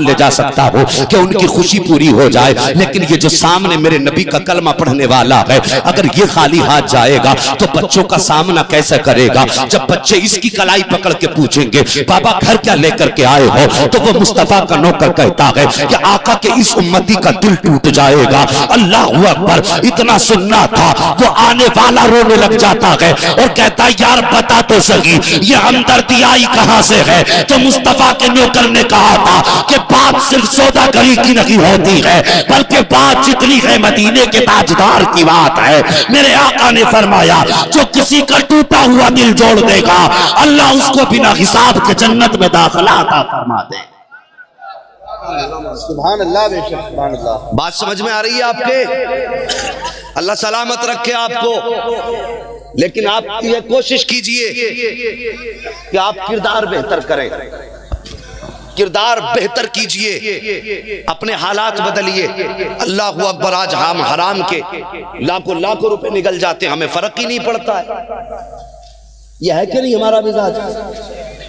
لے جا سکتا ہو کہ ان کی خوشی پوری ہو جائے، لیکن یہ جو سامنے میرے نبی کا کلمہ پڑھنے والا ہے، اگر یہ خالی ہاتھ جائے گا تو بچوں کا سامنا کیسے کرے گا؟ جب بچے اس کی کلائی پکڑ کے پوچھیں گے بابا گھر کیا لے کر کے آئے ہو، تو وہ مصطفیٰ کا نوکر کہتا ہے کہ آقا کے اس امتی کا دل ٹوٹ جائے گا۔ اللہ اکبر، اتنا سننا تھا، وہ آنے والا رونے لگ جاتا ہے اور کہتا ہے یار بتا تو صحیح یہ ہمدردی آئی کہاں سے ہے؟ تو مصطفیٰ کے نوکر نے کہا تھا کہ بات صرف سودا گری کی نہیں ہوتی ہے، بلکہ بات جتنی ہے مدینے کے تاجدار کی بات ہے۔ میرے آقا نے فرمایا جو کسی کا ٹوٹا ہوا دل جوڑ دے گا اللہ اس کو بنا حساب کے جنت میں داخلہ عطا فرما دے۔ سبحان اللہ، بے شک سبحان اللہ۔ بات سمجھ میں آ رہی ہے آپ کے؟ اللہ سلامت رکھے آپ کو، لیکن آپ یہ کوشش کیجئے کہ آپ کردار بہتر کریں، کردار بہتر کیجئے، اپنے حالات بدلیے۔ اللہ اکبر، آج ہم حرام کے لاکھوں روپے نگل جاتے ہیں، ہمیں فرق ہی نہیں پڑتا ہے۔ یہ ہے کہ نہیں ہمارا مزاج؟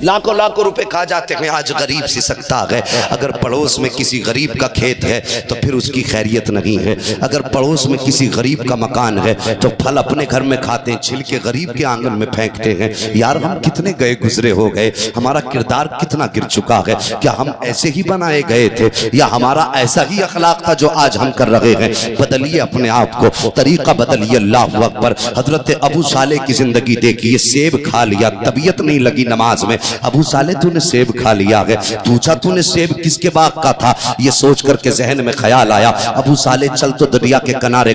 لاکھوں روپے کھا جاتے ہیں۔ آج غریب سی سکتا ہے، اگر پڑوس میں کسی غریب کا کھیت ہے تو پھر اس کی خیریت نہیں ہے، اگر پڑوس میں کسی غریب کا مکان ہے تو پھل اپنے گھر میں کھاتے ہیں، چھل کے غریب کے آنگن میں پھینکتے ہیں۔ یار ہم کتنے گئے گزرے ہو گئے، ہمارا کردار کتنا گر چکا ہے۔ کیا ہم ایسے ہی بنائے گئے تھے یا ہمارا ایسا ہی اخلاق تھا جو آج ہم کر رہے ہیں؟ بدلیے اپنے آپ کو، طریقہ بدلیے۔ اللہ اکبر، حضرت ابو صالح کی زندگی دیکھیے، سیب کھا لیا، طبیعت نہیں لگی نماز میں۔ ابو صالح تو نے سیب کھا لیا ہے، پوچھا تو نے سیب کس کے باغ کا تھا؟ یہ سوچ کر کے ذہن میں خیال آیا ابو صالح چل تو دریا کے کنارے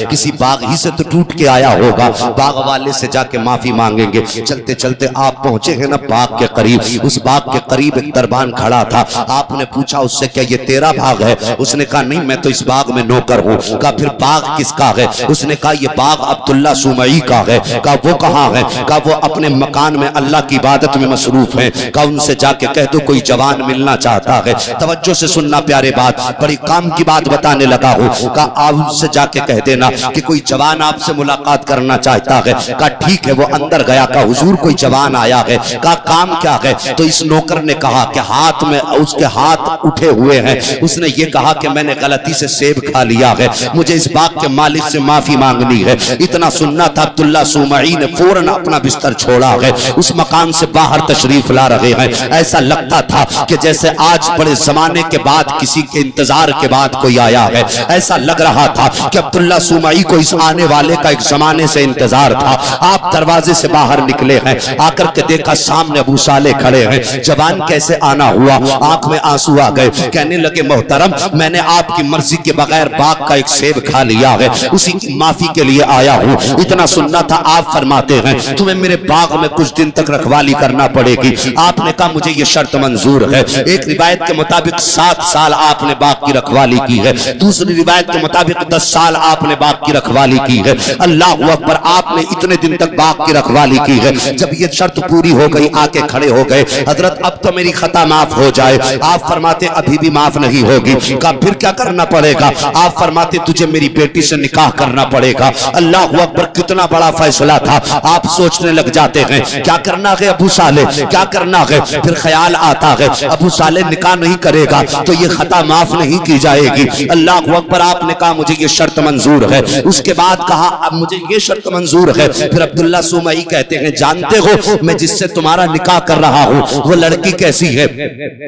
کسی باغ ہی سے تو ٹوٹ کے آیا ہوگا، باغ والے سے جا کے معافی مانگیں گے۔ چلتے چلتے آپ پہنچے ہیں نا باغ کے قریب، اس باغ کے قریب ایک دربان کھڑا تھا۔ آپ نے پوچھا اس سے کیا یہ تیرا باغ ہے؟ اس نے کہا نہیں میں تو اس باغ میں نوکر ہوں۔ کہا پھر باغ کس کا ہے؟ اس نے کہا یہ باغ عبداللہ سومعی کا ہے۔ کہا وہ کہاں ہے؟ کہا وہ اپنے مکان میں اللہ کی عبادت میں مصروف ہیں۔ کہا ان سے جا کے کہہ دو کوئی جوان ملنا چاہتا ہے۔ توجہ سے سننا پیارے بات، بڑی کام کی بات بتانے لگا ہوں۔ کہا آپ ان سے جا کے کہہ دینا کہ کوئی جوان آپ سے ملاقات کرنا چاہتا ہے۔ کہا ٹھیک ہے۔ وہ اندر گیا، کہا حضور کوئی جوان آیا ہے۔ کہا کام کیا ہے؟ تو اس نوکر نے کہا کہ ہاتھ میں اس کے ہاتھ اٹھے ہوئے ہیں، اس نے یہ کہا کہ میں نے غلطی سے سیب کھا لیا ہے، مجھے اس باغ کے مالک سے معافی مانگنی ہے۔ اتنا سننا تھا، عبداللہ سومعی نے فوراً اپنا بستر چھوڑا ہے، اس مکان سے باہر تشریف لا رہے ہیں۔ ایسا لگتا تھا کہ جیسے آج بڑے زمانے کے بعد کسی کے انتظار کے بعد کوئی آیا ہے۔ ایسا لگ رہا تھا کہ عبداللہ سومعی کو اس آنے والے کا ایک زمانے سے انتظار تھا۔ آپ دروازے سے باہر نکلے ہیں، آ کر کے دیکھا سامنے ابو صالح کھڑے ہیں۔ جوان کیسے آنا ہوا؟ آنکھ میں آنسو آ گئے، کہنے لگے محترم میں نے آپ کی مرضی کے بغیر باغ کا ایک سیب کھا لیا ہے، اسی کی معافی کے لیے آیا ہوں۔ اتنا سننا تھا، آپ فرماتے ہیں تمہیں میرے باغ میں کچھ دن تک رکھوالی کرنا پڑے گی۔ آپ نے کہا مجھے یہ شرط منظور ہے۔ ایک روایت کے مطابق 7 سال آپ نے باغ کی رکھوالی کی ہے، دوسری روایت کے مطابق 10 سال آپ نے باغ کی رکھوالی کی ہے۔ اللہ اکبر، آپ نے اتنے دن تک باغ کی رکھوالی کی ہے۔ جب یہ شرط پوری ہو گئی آ کے کھڑے ہو گئے، حضرت اب تو میری خطا معاف ہو جائے۔ آپ فرماتے ابھی بھی معاف نہیں ہوگی۔ کہا پھر کیا کرنا پڑے گا؟ آپ فرماتے تجھے میری بیٹی سے نکاح کرنا پڑے گا۔ اللہ اکبر، کتنا بڑا فیصلہ تھا۔ آپ سوچنے لگ جاتے ہیں کیا کرنا ہے ابو صالح، کیا کرنا ہے؟ پھر خیال آتا ہے ابو صالح نکاح نہیں کرے گا تو یہ خطا معاف نہیں کی جائے گی۔ اللہ اکبر، آپ نے کہا مجھے یہ شرط منظور ہے۔ اس کے بعد کہا اب مجھے یہ شرط منظور ہے۔ پھر عبداللہ سومعی کہتے ہیں جانتے ہو میں جس سے تمہارا نکاح کر رہا ہوں وہ لڑکی کیسی ہے؟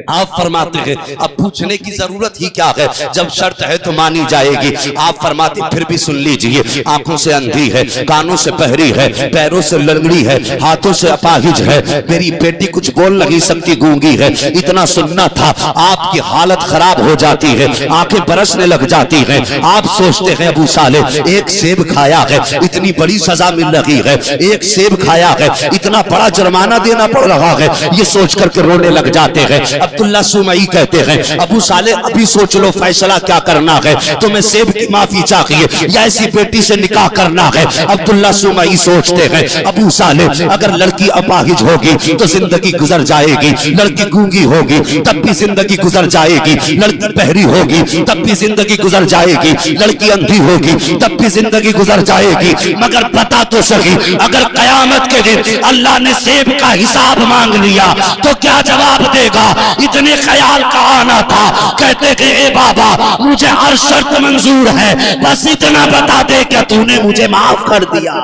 آپ فرماتے ہیں اب پوچھنے کی ضرورت ہی کیا ہے، جب شرط ہے تو مانی جائے گی۔ آپ فرماتے پھر بھی سن لیجئے، آنکھوں سے اندھی ہے، کانوں سے بہری ہے، پیروں سے لنگڑی ہے، ہاتھوں سے اپاہج ہے، میری بیٹی کچھ بول نہیں سکتی، گونگی ہے۔ اتنا سننا تھا، آپ کی حالت خراب ہو جاتی ہے، آنکھیں برسنے لگ جاتی ہیں۔ آپ سوچتے ہیں ابو صالح ایک سیب کھایا ہے، اتنی بڑی سزا مل رہی ہے، ایک سیب کھایا ہے، اتنا بڑا جرمانہ دینا پڑ رہا ہے، یہ سوچ کر کے رونے لگ جاتے ہیں۔ عبداللہ سومعی کہتے ہیں ابو صالح ابھی سوچ لو فیصلہ کیا کرنا ہے، تمہیں سیب کی معافی چاہیے یا ایسی بیٹی سے نکاح کرنا ہے؟ عبداللہ سومعی سوچتے ہیں ابو صالح اگر لڑکی اپاہج ہوگی تو زندگی گزر جائے گی، لڑکی گونگی ہوگی تب بھی زندگی گزر جائے گی، لڑکی بہری ہوگی تب بھی زندگی گزر جائے گی، لڑکی اندھی ہوگی تب بھی زندگی گزر جائے گی، مگر بتا تو سکی اگر قیامت کے دن اللہ نے سیب کا حساب مانگ لیا تو کیا جواب دے گا؟ اتنے خیال کا آنا تھا، کہتے کہ اے بابا مجھے ہر شرط منظور ہے، بس اتنا بتا دے کہ تو نے مجھے معاف کر دیا۔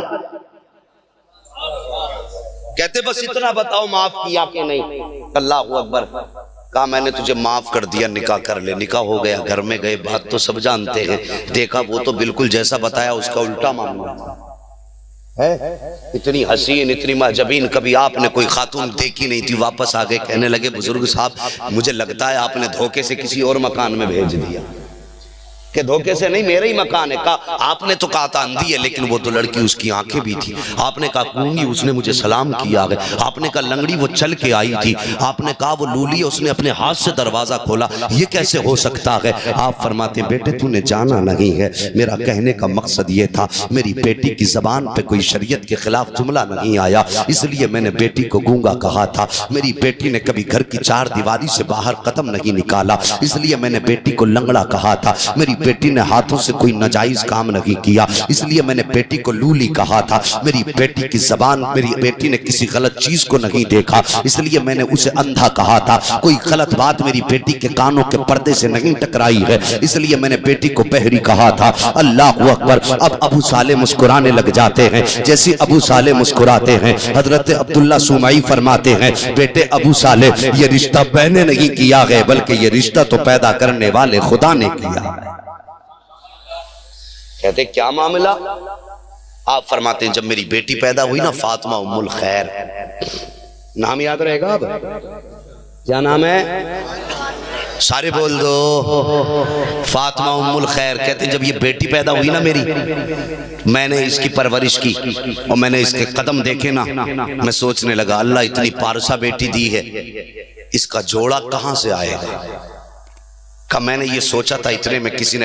کہتے بس اتنا بتاؤ معاف کیا کہ نہیں؟ اللہ اکبر، کہا میں نے تجھے معاف کر دیا، نکاح کر لے۔ نکاح ہو گیا، گھر میں گئے، بات تو سب جانتے ہیں، دیکھا وہ تو بالکل جیسا بتایا اس کا الٹا معاملہ ہے، اتنی حسین اتنی معجبین کبھی آپ نے کوئی خاتون دیکھی نہیں تھی۔ واپس آگے کہنے لگے بزرگ صاحب مجھے لگتا ہے آپ نے دھوکے سے کسی اور مکان میں بھیج دیا۔ کہ دھوکے سے نہیں، میرا ہی مکان ہے۔ کہا آپ نے تو کہا تھا اندھی ہے، لیکن وہ تو لڑکی اس کی آنکھیں بھی تھی۔ آپ نے کہا گونگی، اس نے مجھے سلام کیا ہے۔ آپ نے کہا لنگڑی، وہ چل کے آئی تھی۔ آپ نے کہا وہ لولی، اس نے اپنے ہاتھ سے دروازہ کھولا، یہ کیسے ہو سکتا ہے؟ آپ فرماتے ہیں بیٹے تو نے جانا نہیں ہے، میرا کہنے کا مقصد یہ تھا میری بیٹی کی زبان پہ کوئی شریعت کے خلاف جملہ نہیں آیا، اس لیے میں نے بیٹی کو گونگا کہا تھا۔ میری بیٹی نے کبھی گھر کی چار دیواری سے باہر قدم نہیں نکالا، اس لیے میں نے بیٹی کو لنگڑا کہا تھا۔ میری بیٹی نے ہاتھوں سے کوئی ناجائز کام نہیں کیا، اس لیے میں نے بیٹی کو لولی کہا تھا۔ میری بیٹی کی زبان، میری بیٹی نے کسی غلط چیز کو نہیں دیکھا، اس لیے میں نے اسے اندھا کہا تھا۔ کوئی غلط بات میری بیٹی کے کانوں کے پردے سے نہیں ٹکرائی ہے، اس لیے میں نے بیٹی کو بہری کہا تھا۔ اللہ اکبر۔ اب ابو صالح مسکرانے لگ جاتے ہیں۔ جیسے ابو صالح مسکراتے ہیں، حضرت عبداللہ سومعی فرماتے ہیں بیٹے ابو صالح یہ رشتہ میں نے نہیں کیا ہے، بلکہ یہ رشتہ تو پیدا کرنے والے خدا نے کیا ہے۔ کہتے کیا معاملہ؟ آپ فرماتے ہیں جب میری بیٹی پیدا ہوئی نا، فاطمہ ام الخیر، نام یاد رہے گا اب؟ کیا نام ہے؟ سارے بول دو، فاطمہ ام الخیر۔ کہتے ہیں جب یہ بیٹی پیدا ہوئی نا میری، میں نے اس کی پرورش کی اور میں نے اس کے قدم دیکھے نا، میں سوچنے لگا اللہ اتنی پارسا بیٹی دی ہے، اس کا جوڑا کہاں سے آئے گا؟ کہ میں نے یہ سوچا تھا اتنے میں کسی نے